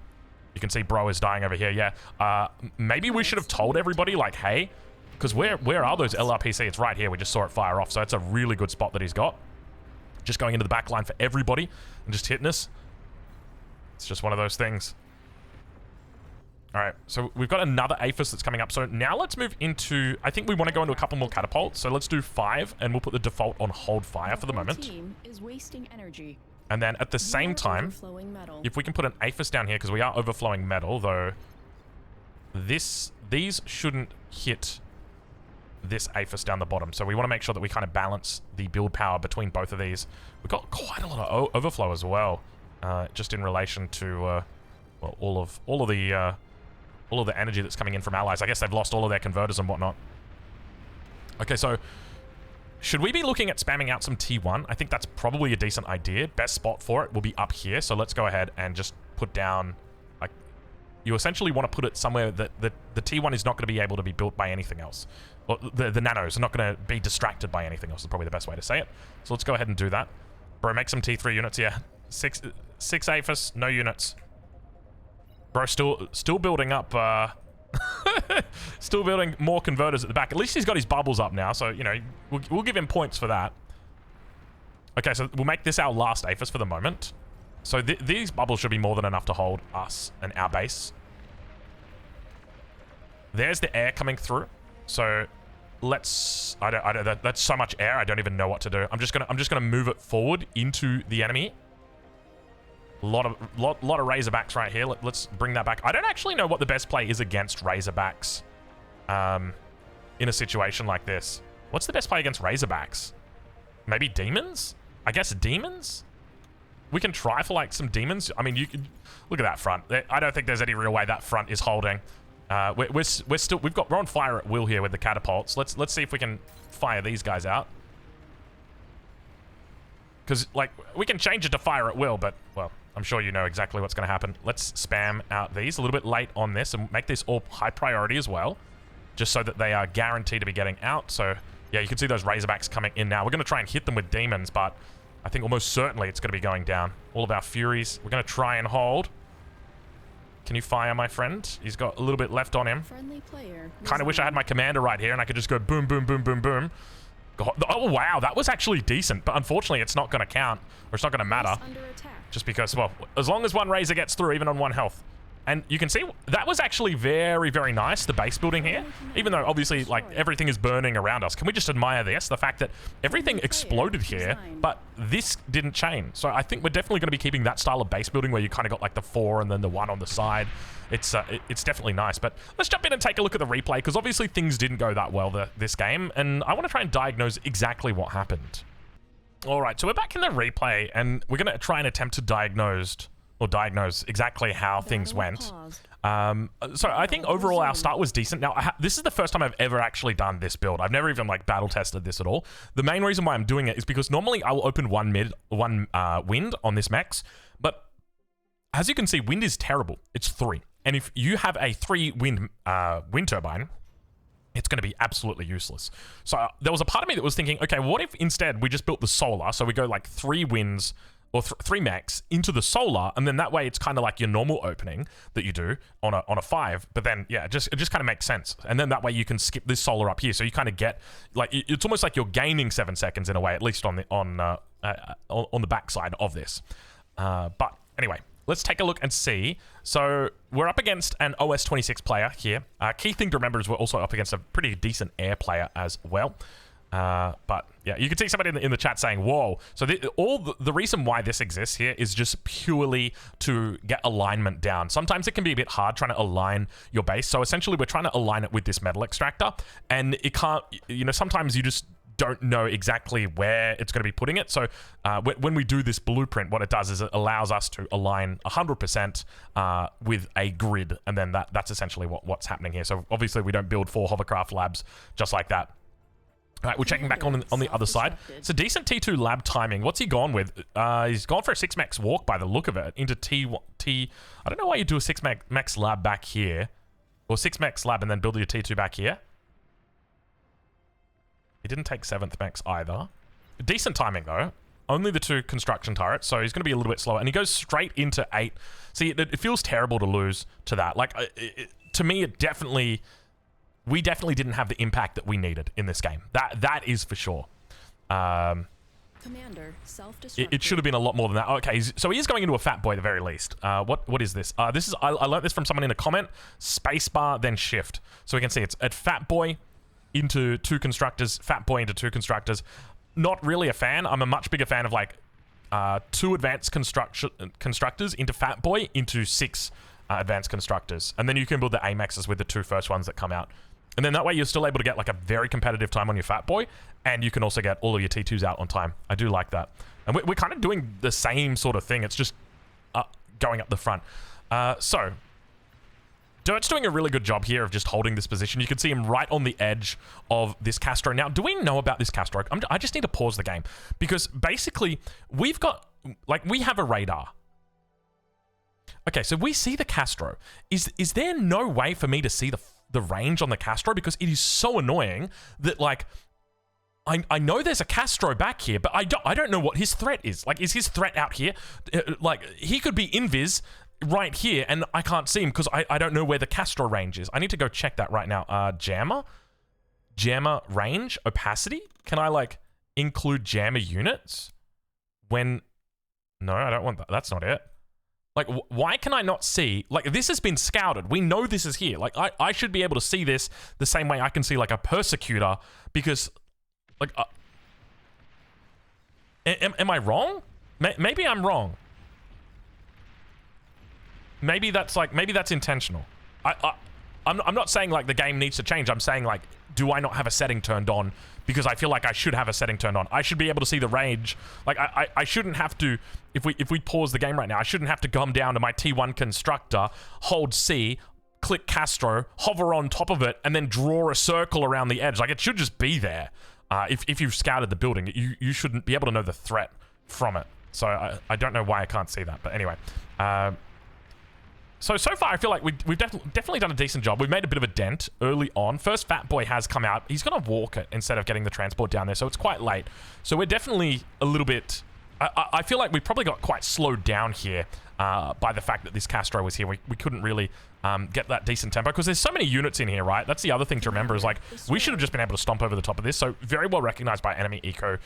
You can see bro is dying over here. Yeah. Maybe we should have told everybody, like, hey, because where are those LRPC? It's right here. We just saw it fire off. So it's a really good spot that he's got. Just going into the back line for everybody and just hitting us. It's just one of those things. All right, so we've got another Aphis that's coming up. So now let's move into... I think we want to go into a couple more catapults. So let's do 5, and we'll put the default on hold fire for the moment. Team is wasting energy. And then at the same time, if we can put an Aphis down here, because we are overflowing metal, though these shouldn't hit this Aphis down the bottom. So we want to make sure that we kind of balance the build power between both of these. We've got quite a lot of overflow as well, just in relation to well, all of the energy that's coming in from allies. I guess they've lost all of their converters and whatnot. Okay, so should we be looking at spamming out some T1? I think that's probably a decent idea. Best spot for it will be up here. So let's go ahead and just put down, like, you essentially want to put it somewhere that the T1 is not going to be able to be built by anything else. Well, the nanos are not going to be distracted by anything else is probably the best way to say it. So let's go ahead and do that. Bro, make some T3 units. Yeah, six Aphis, no units. Bro, still building up, still building more converters at the back. At least he's got his bubbles up now, so, you know, we'll give him points for that. Okay, so we'll make this our last Aphis for the moment. So these bubbles should be more than enough to hold us and our base. There's the air coming through. So let's... I don't that's so much air, I don't even know what to do. I'm just gonna move it forward into the enemy. A lot of Razorbacks right here. Let's bring that back. I don't actually know what the best play is against Razorbacks in a situation like this. What's the best play against Razorbacks? Maybe demons? I guess demons? We can try for like some demons. I mean, you could look at that front. I don't think there's any real way that front is holding. We're on fire at will here with the catapults. Let's see if we can fire these guys out. Because, like, we can change it to fire at will, but, well, I'm sure you know exactly what's going to happen. Let's spam out these a little bit late on this and make this all high priority as well, just so that they are guaranteed to be getting out. So, yeah, you can see those Razorbacks coming in now. We're going to try and hit them with demons, but I think almost certainly it's going to be going down. All of our Furies, we're going to try and hold. Can you fire, my friend? He's got a little bit left on him. Kind of wish I had my commander right here and I could just go boom, boom, boom, boom, boom. God. Oh, wow, that was actually decent, but unfortunately it's not going to count, or it's not going to matter. Just because, well, as long as one Razor gets through, even on 1 health. And you can see that was actually very, very nice, the base building here. Even though, obviously, like, everything is burning around us. Can we just admire this? The fact that everything exploded here, but this didn't change. So I think we're definitely going to be keeping that style of base building where you kind of got, like, the 4 and then the 1 on the side. It's definitely nice. But let's jump in and take a look at the replay, because obviously things didn't go that well this game. And I want to try and diagnose exactly what happened. All right, so we're back in the replay, and we're going to try and attempt to diagnose exactly how things went. So I think overall our start was decent. Now, this is the first time I've ever actually done this build. I've never even, like, battle tested this at all. The main reason why I'm doing it is because normally I will open one wind on this max, but as you can see, wind is terrible. It's 3. And if you have a 3 wind turbine, it's going to be absolutely useless. So there was a part of me that was thinking, okay, what if instead we just built the solar? So we go like 3 winds or 3 mechs into the solar, and then that way it's kind of like your normal opening that you do on a 5. But then, yeah, it just kind of makes sense. And then that way you can skip this solar up here, so you kind of get like it's almost like you're gaining 7 seconds in a way, at least on the backside of this. But anyway. Let's take a look and see. So we're up against an OS26 player here. Key thing to remember is we're also up against a pretty decent air player as well. But yeah, you can see somebody in the chat saying, whoa. So the reason why this exists here is just purely to get alignment down. Sometimes it can be a bit hard trying to align your base. So essentially we're trying to align it with this metal extractor, and it can't, you know, sometimes you just don't know exactly where it's going to be putting it. So when we do this blueprint, what it does is it allows us to align 100% with a grid, and then that's essentially what's happening here. So obviously we don't build 4 hovercraft labs just like that. All right, we're checking back on the other side. It's a decent T2 lab timing. What's he gone with? He's gone for a 6 max walk by the look of it into T. I don't know why you do a 6 max lab back here, or 6 max lab and then build your T2 back here. He didn't take 7th max either. Decent timing, though. Only the 2 construction turrets, so he's going to be a little bit slower. And he goes straight into 8. See, it feels terrible to lose to that. Like, to me, we definitely didn't have the impact that we needed in this game. That is for sure. Commander, self-destruct. It should have been a lot more than that. Okay, so he is going into a Fatboy at the very least. What is this? I learned this from someone in a comment. Spacebar, then shift. So we can see it's at Fatboy into 2 constructors, Fatboy into 2 constructors. Not really a fan. I'm a much bigger fan of like 2 advanced constructors into Fatboy into 6 advanced constructors. And then you can build the AMAXs with the 2 first ones that come out. And then that way you're still able to get like a very competitive time on your Fatboy, and you can also get all of your T2s out on time. I do like that. And we're kind of doing the same sort of thing. It's just going up the front. So Dirt's doing a really good job here of just holding this position. You can see him right on the edge of this Castro. Now, do we know about this Castro? I just need to pause the game, because basically we've got, like, we have a radar. Okay, so we see the Castro. Is there no way for me to see the range on the Castro? Because it is so annoying that, like, I know there's a Castro back here, but I don't know what his threat is. Like, is his threat out here? Like, he could be invis right here, and I can't see him because I don't know where the Castro range is. I need to go check that right now. Jammer range, opacity. Can I, like, include jammer units? No, I don't want that. That's not it. Like, why can I not see? Like, this has been scouted. We know this is here. Like, I should be able to see this the same way I can see, like, a persecutor, because, like, am I wrong? Maybe I'm wrong. Maybe that's intentional. I'm not saying, like, the game needs to change. I'm saying, like, do I not have a setting turned on? Because I feel like I should have a setting turned on. I should be able to see the range. Like, I shouldn't have to, if we pause the game right now, I shouldn't have to come down to my T1 constructor, hold C, click Castro, hover on top of it, and then draw a circle around the edge. Like, it should just be there. If you've scouted the building, you shouldn't be able to know the threat from it. So I don't know why I can't see that. But anyway. So far, I feel like we've definitely done a decent job. We've made a bit of a dent early on. First, Fatboy has come out. He's going to walk it instead of getting the transport down there, so it's quite late. So we're definitely a little bit... I feel like we probably got quite slowed down here by the fact that this Castro was here. We couldn't really get that decent tempo because there's so many units in here, right? That's the other thing to remember is like we should have just been able to stomp over the top of this. So very well recognized by enemy eco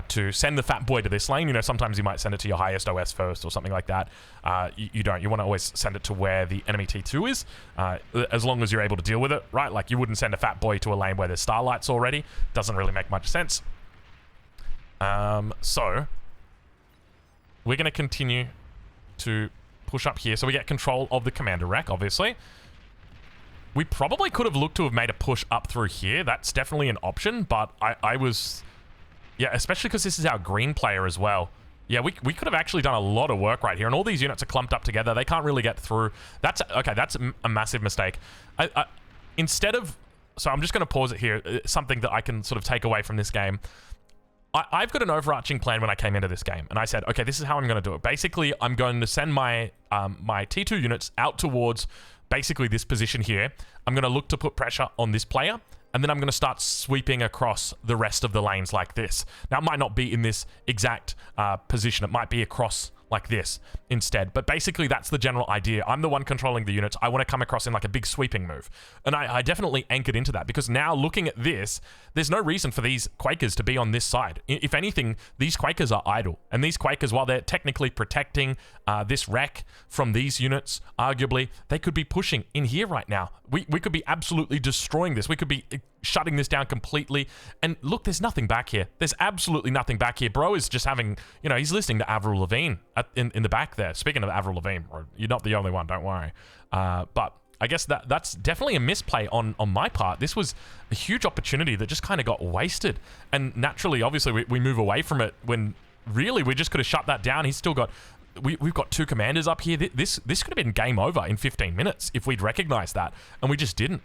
to send the Fatboy to this lane. You know, sometimes you might send it to your highest OS first or something like that. You don't. You want to always send it to where the enemy T2 is, as long as you're able to deal with it, right? Like you wouldn't send a Fatboy to a lane where there's starlights already. Doesn't really make much sense. So we're going to continue to push up here. So we get control of the commander rack, obviously. We probably could have looked to have made a push up through here. That's definitely an option, but I was... Yeah, especially because this is our green player as well. Yeah, we could have actually done a lot of work right here, and all these units are clumped up together. They can't really get through. That's... Okay, that's a massive mistake. Instead of... So I'm just going to pause it here. Something that I can sort of take away from this game. I've got an overarching plan when I came into this game, and I said, okay, this is how I'm going to do it. Basically, I'm going to send my my T2 units out towards basically this position here. I'm going to look to put pressure on this player, and then I'm going to start sweeping across the rest of the lanes like this. Now, it might not be in this exact position. It might be across like this instead. But basically, that's the general idea. I'm the one controlling the units. I want to come across in like a big sweeping move. And I definitely anchored into that because now looking at this, there's no reason for these Quakers to be on this side. If anything, these Quakers are idle. And these Quakers, while they're technically protecting this wreck from these units, arguably, they could be pushing in here right now. We could be absolutely destroying this. We could be shutting this down completely. And look, there's nothing back here. There's absolutely nothing back here. Bro is just having, you know, he's listening to Avril Lavigne in the back there. Speaking of Avril Lavigne, you're not the only one, don't worry. But I guess that's definitely a misplay on my part. This was a huge opportunity that just kind of got wasted. And naturally, obviously, we move away from it when really we just could have shut that down. He's still got... We've got two commanders up here. This could have been game over in 15 minutes if we'd recognized that. And we just didn't.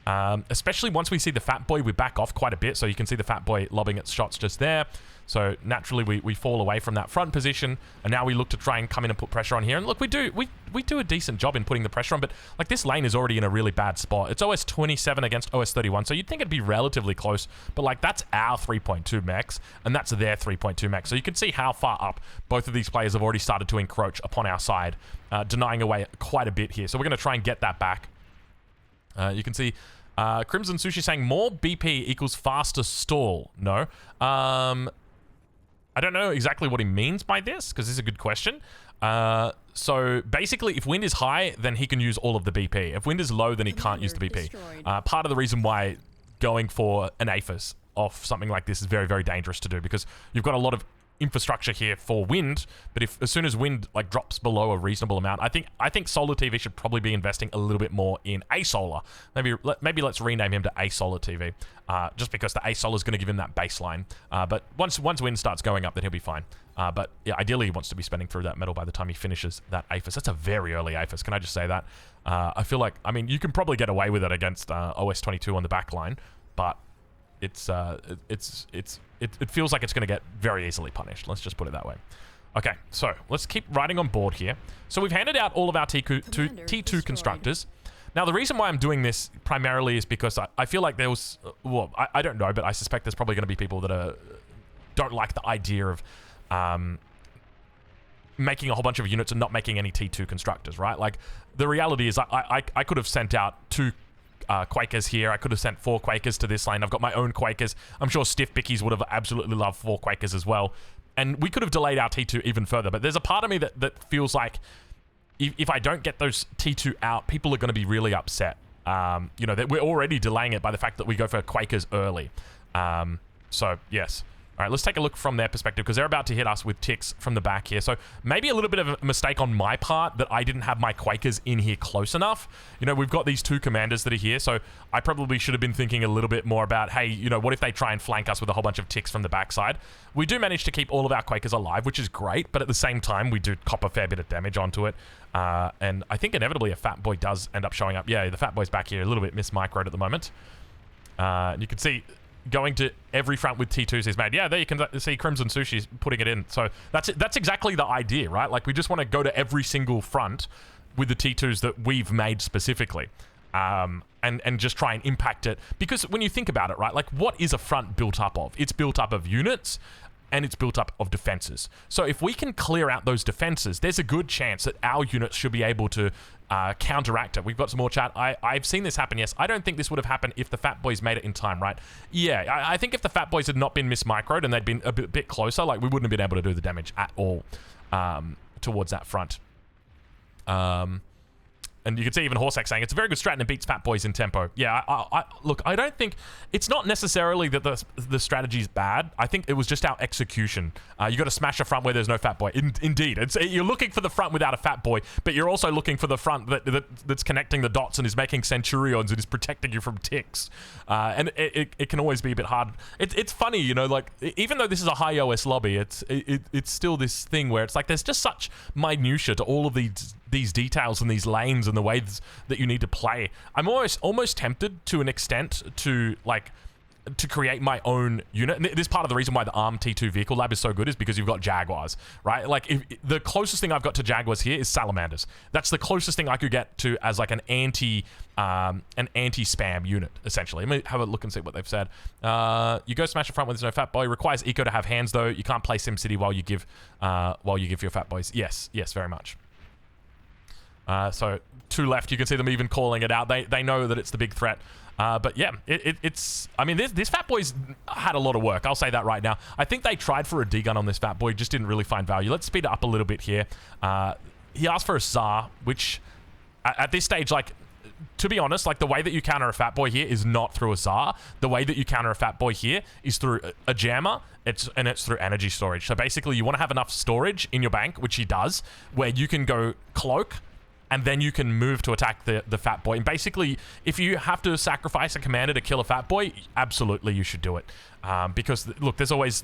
Especially once we see the Fatboy, we back off quite a bit. So you can see the Fatboy lobbing its shots just there. So naturally, we fall away from that front position. And now we look to try and come in and put pressure on here. And look, we do a decent job in putting the pressure on. But like this lane is already in a really bad spot. It's OS 27 against OS 31. So you'd think it'd be relatively close. But like that's our 3.2 max. And that's their 3.2 max. So you can see how far up both of these players have already started to encroach upon our side. Denying away quite a bit here. So we're going to try and get that back. You can see Crimson Sushi saying more BP equals faster stall. No. I don't know exactly what he means by this, because this is a good question. So basically, if wind is high, then he can use all of the BP. If wind is low, then he can't use the BP. Part of the reason why going for an APHIS off something like this is very, very dangerous to do, because you've got a lot of infrastructure here for wind, but if as soon as wind like drops below a reasonable amount, I think Solar TV should probably be investing a little bit more in A Solar. Maybe let's rename him to A Solar TV, just because the A Solar is going to give him that baseline. But once wind starts going up, then he'll be fine. But yeah, ideally he wants to be spending through that metal by the time he finishes that APHIS. That's a very early APHIS. Can I just say that? I feel like, I mean, you can probably get away with it against OS 22 on the back line, but it feels like it's going to get very easily punished. Let's just put it that way. Okay, so let's keep riding on board here. So we've handed out all of our T2 constructors. Now, the reason why I'm doing this primarily is because I feel like there was... Well, I don't know, but I suspect there's probably going to be people that don't like the idea of making a whole bunch of units and not making any T2 constructors, right? Like, the reality is I could have sent out 2 Quakers here. I could have sent 4 Quakers to this lane. I've got my own Quakers. I'm sure Stiff Bickies would have absolutely loved 4 Quakers as well. And we could have delayed our T2 even further. But there's a part of me that feels like if I don't get those T2 out, people are going to be really upset. You know, that we're already delaying it by the fact that we go for Quakers early. So, yes. All right, let's take a look from their perspective, because they're about to hit us with ticks from the back here. So maybe a little bit of a mistake on my part that I didn't have my Quakers in here close enough. You know, we've got these 2 commanders that are here, so I probably should have been thinking a little bit more about, hey, you know, what if they try and flank us with a whole bunch of ticks from the backside? We do manage to keep all of our Quakers alive, which is great, but at the same time, we do cop a fair bit of damage onto it. And I think inevitably a Fatboy does end up showing up. Yeah, the Fatboy's back here, a little bit mismicroed at the moment. You can see... going to every front with T2s he's made. Yeah, there you can see Crimson Sushi's putting it in. So that's exactly the idea, right? Like, we just want to go to every single front with the T2s that we've made specifically. And just try and impact it. Because when you think about it, right, like, what is a front built up of? It's built up of units, and it's built up of defenses. So if we can clear out those defenses, there's a good chance that our units should be able to counteract it. We've got some more chat. I've seen this happen, yes. I don't think this would have happened if the Fatboys made it in time, right? Yeah, I think if the Fatboys had not been mismicroed and they'd been a bit closer, like, we wouldn't have been able to do the damage at all towards that front. And you can see even Horsex saying, it's a very good strat and it beats Fatboys in tempo. Yeah, look, I don't think... It's not necessarily that the strategy's bad. I think it was just our execution. You got to smash a front where there's no Fatboy. Indeed. You're looking for the front without a Fatboy, but you're also looking for the front that's connecting the dots and is making Centurions and is protecting you from ticks. And it can always be a bit hard. It's funny, you know, like, even though this is a high OS lobby, it's still this thing where it's like there's just such minutia to all of these details and these lanes and the ways that you need to play. I'm almost tempted to an extent to, like, to create my own unit. And this part of the reason why the ARM T2 vehicle lab is so good is because you've got Jaguars, right? Like, the closest thing I've got to Jaguars here is Salamanders. That's the closest thing I could get to as, like, an anti-spam unit, essentially. Let me have a look and see what they've said. You go smash a front when there's no Fatboy. Requires eco to have hands, though. You can't play SimCity while you give your Fatboys. Yes, very much. So 2 left, you can see them even calling it out. They know that it's the big threat. But yeah, it's... I mean, this Fatboy's had a lot of work. I'll say that right now. I think they tried for a D-gun on this Fatboy, just didn't really find value. Let's speed it up a little bit here. He asked for a Tsar, which at this stage, like, to be honest, like, the way that you counter a Fatboy here is not through a Tsar. The way that you counter a Fatboy here is through a jammer. It's through energy storage. So basically, you want to have enough storage in your bank, which he does, where you can go cloak, and then you can move to attack the Fatboy. And basically, if you have to sacrifice a commander to kill a Fatboy, absolutely you should do it. Because, look, there's always...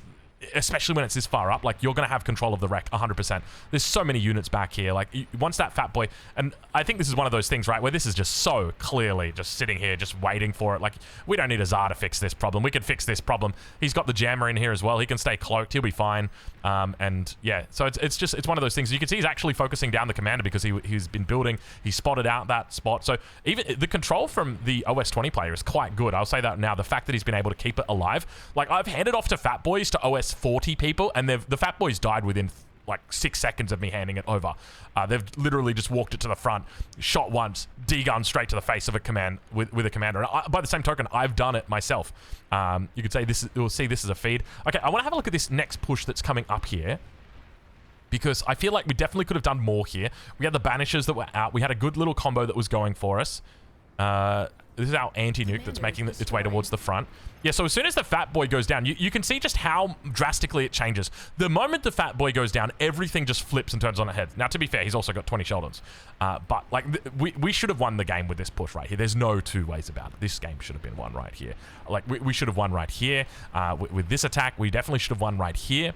Especially when it's this far up, like, you're going to have control of the wreck 100%. There's so many units back here. Like, once that Fatboy... And I think this is one of those things, right, where this is just so clearly just sitting here, just waiting for it. Like, we don't need a Tsar to fix this problem. We can fix this problem. He's got the jammer in here as well. He can stay cloaked. He'll be fine. And, yeah, so it's one of those things. You can see he's actually focusing down the commander because he's been building. He spotted out that spot. So even the control from the OS 20 player is quite good. I'll say that now. The fact that he's been able to keep it alive. Like, I've handed off to Fatboys to OS 40 people, and the Fatboys died within like 6 seconds of me handing it over. They've literally just walked it to the front, shot once, D-gun straight to the face of a command with a commander. And by the same token, I've done it myself. You could say you'll see this as a feed. Okay, I want to have a look at this next push that's coming up here, because I feel like we definitely could have done more here. We had the banishers that were out. We had a good little combo that was going for us. This is our anti-nuke that's making its way towards the front. Yeah, so as soon as the Fatboy goes down, you can see just how drastically it changes. The moment the Fatboy goes down, everything just flips and turns on its head. Now, to be fair, he's also got 20 Sheldons. But, like, we should have won the game with this push right here. There's no two ways about it. This game should have been won right here. Like, we should have won right here. With this attack, we definitely should have won right here.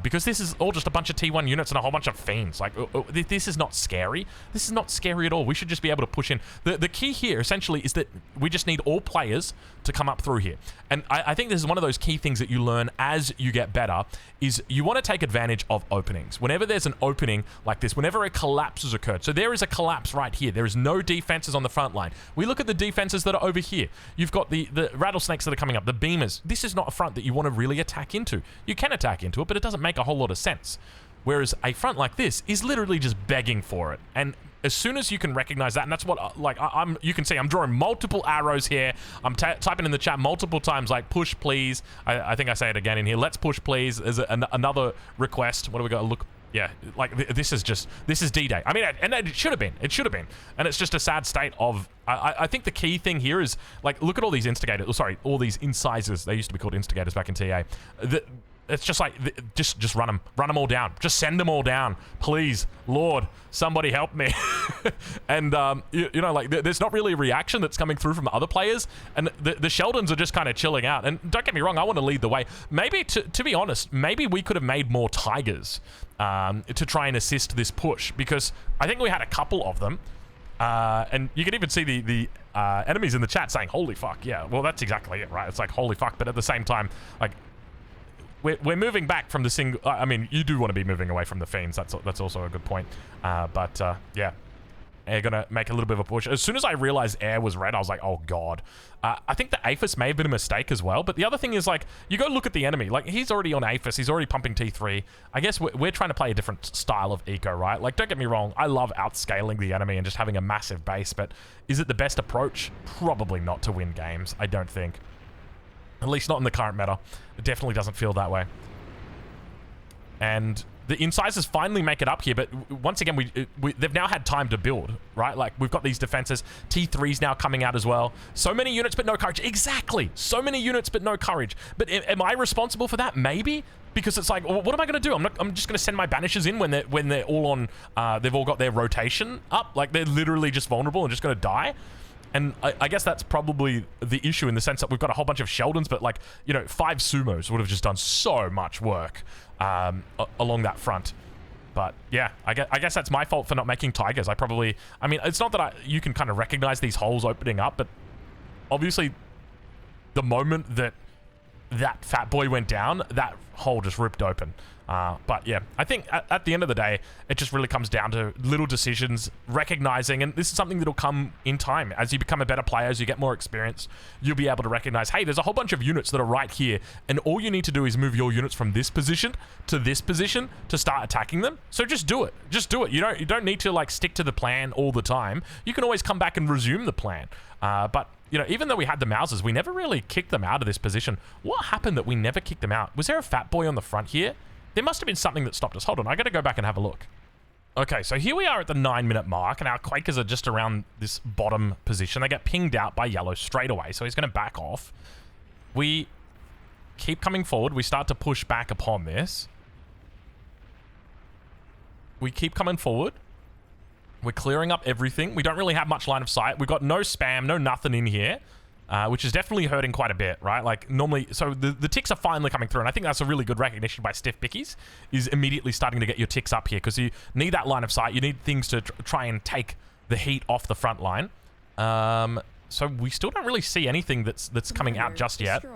Because this is all just a bunch of T1 units and a whole bunch of fiends. Like, this is not scary. This is not scary at all. We should just be able to push in. The key here, essentially, is that we just need all players to come up through here. And I think this is one of those key things that you learn as you get better, is you want to take advantage of openings. Whenever there's an opening like this, whenever a collapse has occurred. So there is a collapse right here. There is no defenses on the front line. We look at the defenses that are over here. You've got the rattlesnakes that are coming up, the beamers. This is not a front that you want to really attack into. You can attack into it, but it doesn't make a whole lot of sense. Whereas a front like this is literally just begging for it. And as soon as you can recognize that, and that's what, like, you can see I'm drawing multiple arrows here. I'm typing in the chat multiple times, like, push please. I think I say it again in here. Let's push please. There's another request. What do we got? Look, yeah, like, this is D-Day. I mean, and it should have been. It should have been. And it's just a sad state of, I think the key thing here is, like, look at all these instigators. Oh, sorry, all these incisors. They used to be called instigators back in TA. It's just like, just run them all down. Just send them all down, please, Lord, somebody help me. And you know, like, there's not really a reaction that's coming through from other players, and the Sheldons are just kind of chilling out. And don't get me wrong, I want to lead the way. Maybe, to be honest, maybe we could have made more Tigers to try and assist this push, because I think we had a couple of them. And you can even see the enemies in the chat saying, holy fuck, yeah. Well, that's exactly it, right? It's like, holy fuck, but at the same time, like, we're moving back from the single... I mean, you do want to be moving away from the Fiends. That's also a good point. Yeah. Air gonna make a little bit of a push. As soon as I realized air was red, I was like, oh god. I think the Aphis may have been a mistake as well, but the other thing is, like, you go look at the enemy. Like, he's already on Aphis, he's already pumping T3. I guess we're trying to play a different style of eco, right? Like, don't get me wrong, I love outscaling the enemy and just having a massive base, but is it the best approach? Probably not to win games, I don't think. At least not in the current meta. It definitely doesn't feel that way. And the incisors finally make it up here, but once again, they've now had time to build, right? Like, we've got these defenses. T3's now coming out as well. So many units, but no courage. Exactly. So many units, but no courage. But am I responsible for that? Maybe. Because it's like, well, what am I going to do? I'm just going to send my banishers in when they're all on, they've all got their rotation up. Like, they're literally just vulnerable and just going to die. And I guess that's probably the issue in the sense that we've got a whole bunch of Sheldons, but, like, you know, 5 Sumos would have just done so much work along that front. But yeah, I guess that's my fault for not making Tigers. I mean, it's not that you can kind of recognize these holes opening up, but obviously the moment that Fatboy went down, that hole just ripped open. But yeah, I think at the end of the day, it just really comes down to little decisions, recognizing, and this is something that'll come in time. As you become a better player, as you get more experience, you'll be able to recognize, hey, there's a whole bunch of units that are right here, and all you need to do is move your units from this position to start attacking them. So just do it. Just do it. You don't need to, like, stick to the plan all the time. You can always come back and resume the plan. But you know, even though we had the Mousers, we never really kicked them out of this position. What happened that we never kicked them out? Was there a Fatboy on the front here? There must have been something that stopped us. Hold on, I gotta go back and have a look. Okay, so here we are at the 9-minute mark, and our Quakers are just around this bottom position. They get pinged out by yellow straight away, so he's gonna back off. We keep coming forward. We start to push back upon this. We keep coming forward. We're clearing up everything. We don't really have much line of sight. We've got no spam, no nothing in here. Which is definitely hurting quite a bit, right? Like, normally, so the ticks are finally coming through, and I think that's a really good recognition by Stiff Pickies, is immediately starting to get your ticks up here, because you need that line of sight. You need things to try and take the heat off the front line. So we still don't really see anything that's coming out just yet. So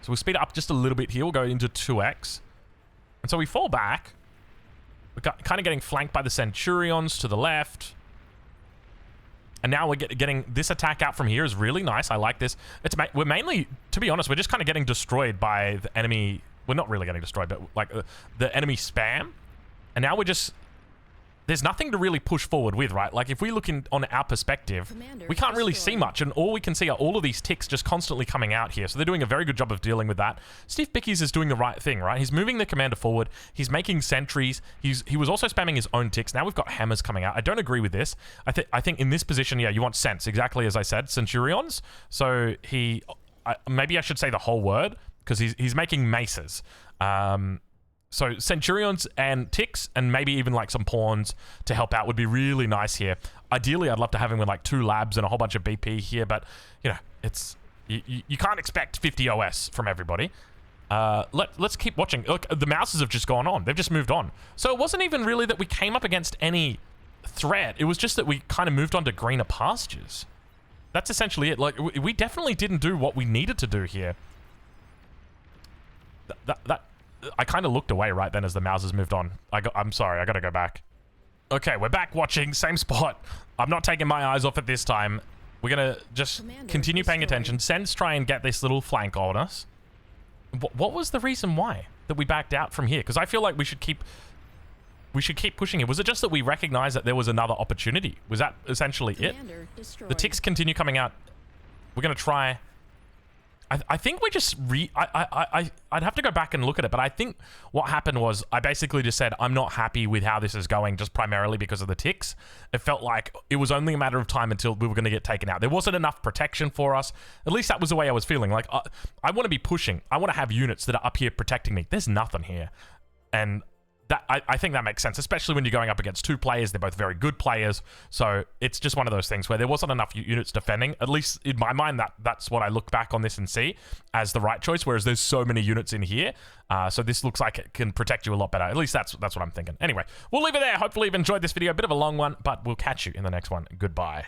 we'll speed it up just a little bit here. We'll go into 2x. And so we fall back. We're kind of getting flanked by the Centurions to the left. And now we're getting this attack out from here is really nice. I like this. We're mainly, to be honest, we're just kind of getting destroyed by the enemy. We're not really getting destroyed, but like the enemy spam. And now we're just... There's nothing to really push forward with, right? Like, if we look on our perspective, Commander, we can't really see much, and all we can see are all of these ticks just constantly coming out here. So they're doing a very good job of dealing with that. Steve Pickies is doing the right thing, right? He's moving the commander forward. He's making sentries. He was also spamming his own ticks. Now we've got hammers coming out. I don't agree with this. I think in this position, yeah, you want cents, exactly as I said, Centurions. So maybe I should say the whole word, because he's making maces. So Centurions and ticks and maybe even like some pawns to help out would be really nice here. Ideally, I'd love to have him with like 2 labs and a whole bunch of BP here, but you know, it's you can't expect 50 OS from everybody. Let's keep watching. Look, the Mouses have just gone on. They've just moved on. So it wasn't even really that we came up against any threat. It was just that we kind of moved on to greener pastures. That's essentially it. Like, we definitely didn't do what we needed to do here. I kind of looked away right then as the Mousers moved on. I'm sorry, I gotta go back. Okay, we're back watching, same spot. I'm not taking my eyes off it this time. We're gonna just continue paying attention. Sens try and get this little flank on us. What was the reason why that we backed out from here? Because I feel like we should keep pushing it. Was it just that we recognized that there was another opportunity? Was that essentially it? The ticks continue coming out. We're gonna try... I think we just I'd have to go back and look at it, but I think what happened was I basically just said I'm not happy with how this is going, just primarily because of the ticks. It felt like it was only a matter of time until we were going to get taken out. There wasn't enough protection for us. At least that was the way I was feeling. Like, I want to be pushing. I want to have units that are up here protecting me. There's nothing here. And I think that makes sense, especially when you're going up against 2 players. They're both very good players, so it's just one of those things where there wasn't enough units defending. At least in my mind, that's what I look back on this and see as the right choice, whereas there's so many units in here. So this looks like it can protect you a lot better. At least that's what I'm thinking. Anyway, we'll leave it there. Hopefully you've enjoyed this video. A bit of a long one, but we'll catch you in the next one. Goodbye.